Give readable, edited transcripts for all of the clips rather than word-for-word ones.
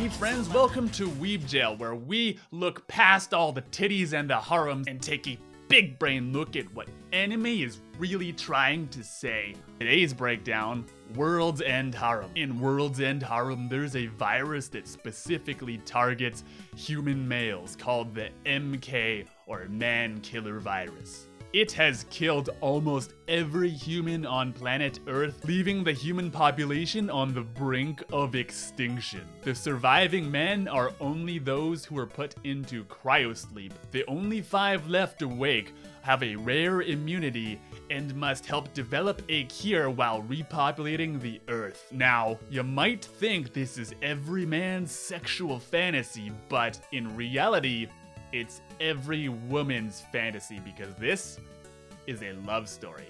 Hey friends, welcome to Weeb Jail, where we look past all the titties and the harems and take a big brain look at what anime is really trying to say. Today's breakdown, World's End Harem. In World's End Harem, there's a virus that specifically targets human males called the MK, or Man Killer Virus. It has killed almost every human on planet Earth, leaving the human population on the brink of extinction. The surviving men are only those who are put into cryosleep. The only 5 left awake have a rare immunity and must help develop a cure while repopulating the Earth. Now, you might think this is every man's sexual fantasy, but in reality, it's every woman's fantasy, because this is a love story.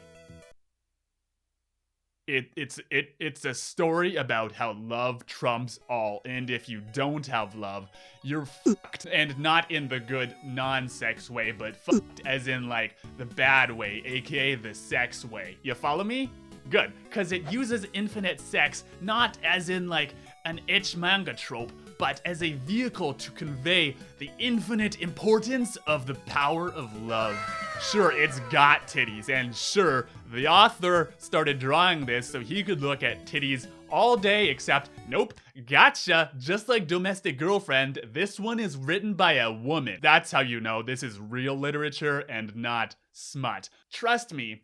It's a story about how love trumps all, and if you don't have love, you're fucked, and not in the good non-sex way, but fucked as in like the bad way, aka the sex way. You follow me? Good, cause it uses infinite sex not as in like an itch manga trope, but as a vehicle to convey the infinite importance of the power of love. Sure, it's got titties, and sure, the author started drawing this so he could look at titties all day, except, nope, gotcha, just like Domestic Girlfriend, this one is written by a woman. That's how you know this is real literature and not smut. Trust me,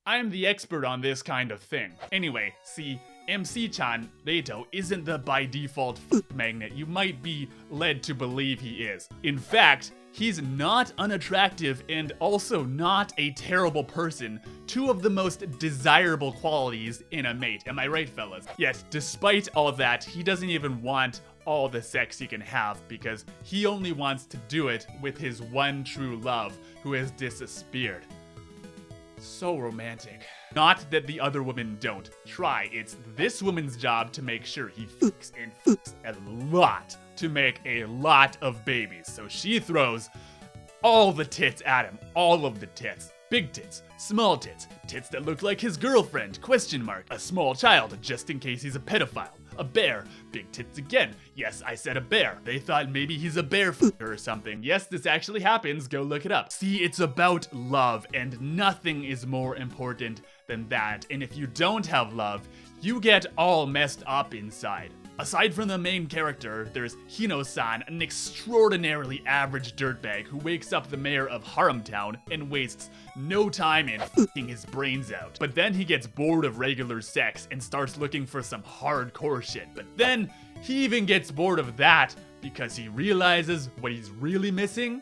I'm the expert on this kind of thing. Anyway, see, MC-chan, Reito, isn't the by default magnet you might be led to believe he is. In fact, he's not unattractive and also not a terrible person, 2 of the most desirable qualities in a mate. Am I right, fellas? Yet, despite all that, he doesn't even want all the sex he can have, because he only wants to do it with his one true love, who has disappeared. So romantic. Not that the other women don't try. It's this woman's job to make sure he fucks and fucks a lot to make a lot of babies. So she throws all the tits at him. All of the tits. Big tits, small tits, tits that look like his girlfriend, question mark, a small child just in case he's a pedophile, a bear, big tits again. Yes, I said a bear. They thought maybe he's a bear fucker or something. Yes, this actually happens. Go look it up. See, it's about love, and nothing is more important than that. And if you don't have love, you get all messed up inside. Aside from the main character, there's Hino-san, an extraordinarily average dirtbag who wakes up the mayor of Haremtown and wastes no time in f***ing his brains out. But then he gets bored of regular sex and starts looking for some hardcore shit. But then he even gets bored of that because he realizes what he's really missing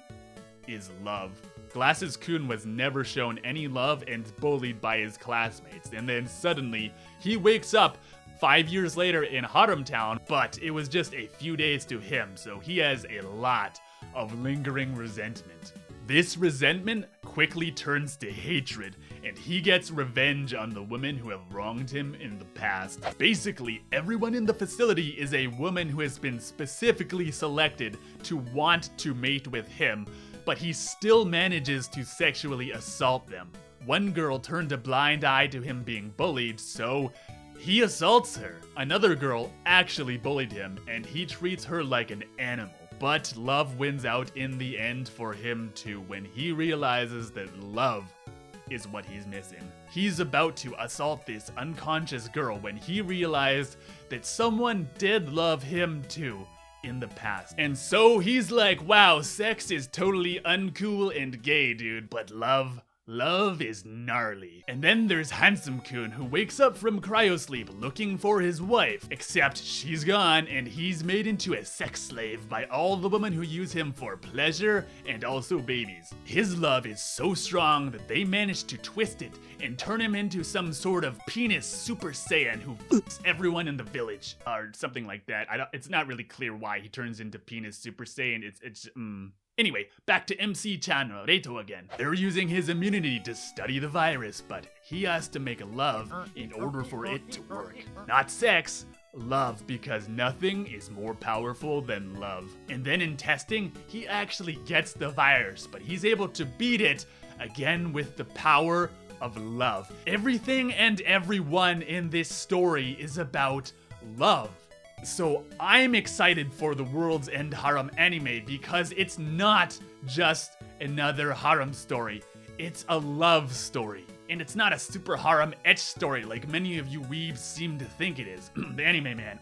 is love. Glasses-kun was never shown any love and bullied by his classmates, and then suddenly he wakes up 5 years later in Haremtown, but it was just a few days to him, so he has a lot of lingering resentment. This resentment quickly turns to hatred, and he gets revenge on the women who have wronged him in the past. Basically, everyone in the facility is a woman who has been specifically selected to want to mate with him, but he still manages to sexually assault them. One girl turned a blind eye to him being bullied, so he assaults her. Another girl actually bullied him, and he treats her like an animal. But love wins out in the end for him too, when he realizes that love is what he's missing. He's about to assault this unconscious girl when he realized that someone did love him too in the past. And so he's like, wow, sex is totally uncool and gay, dude, but love is gnarly. And then there's Handsome-kun, who wakes up from cryosleep looking for his wife, except she's gone and he's made into a sex slave by all the women who use him for pleasure and also babies. His love is so strong that they manage to twist it and turn him into some sort of penis Super Saiyan who fucks everyone in the village, or something like that. It's not really clear why he turns into penis Super Saiyan. Anyway, back to MC-chan Reito again. They're using his immunity to study the virus, but he has to make love in order for it to work. Not sex, love, because nothing is more powerful than love. And then in testing, he actually gets the virus, but he's able to beat it again with the power of love. Everything and everyone in this story is about love. So I'm excited for the World's End Harem anime because it's not just another harem story. It's a love story. And it's not a super harem etch story like many of you weebs seem to think it is. The anime man.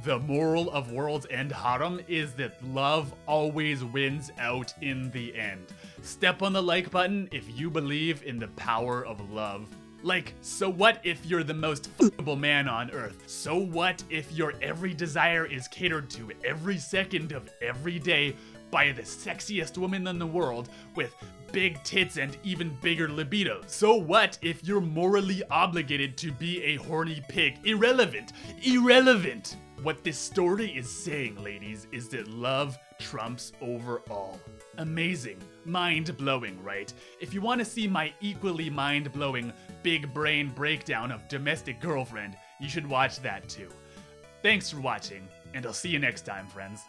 The moral of World's End Harem is that love always wins out in the end. Step on the like button if you believe in the power of love. Like, so what if you're the most fuckable man on earth? So what if your every desire is catered to every second of every day by the sexiest woman in the world with big tits and even bigger libido? So what if you're morally obligated to be a horny pig? Irrelevant. Irrelevant. What this story is saying, ladies, is that love trumps over all. Amazing. Mind-blowing, right? If you want to see my equally mind-blowing big brain breakdown of Domestic Girlfriend, you should watch that too. Thanks for watching, and I'll see you next time, friends.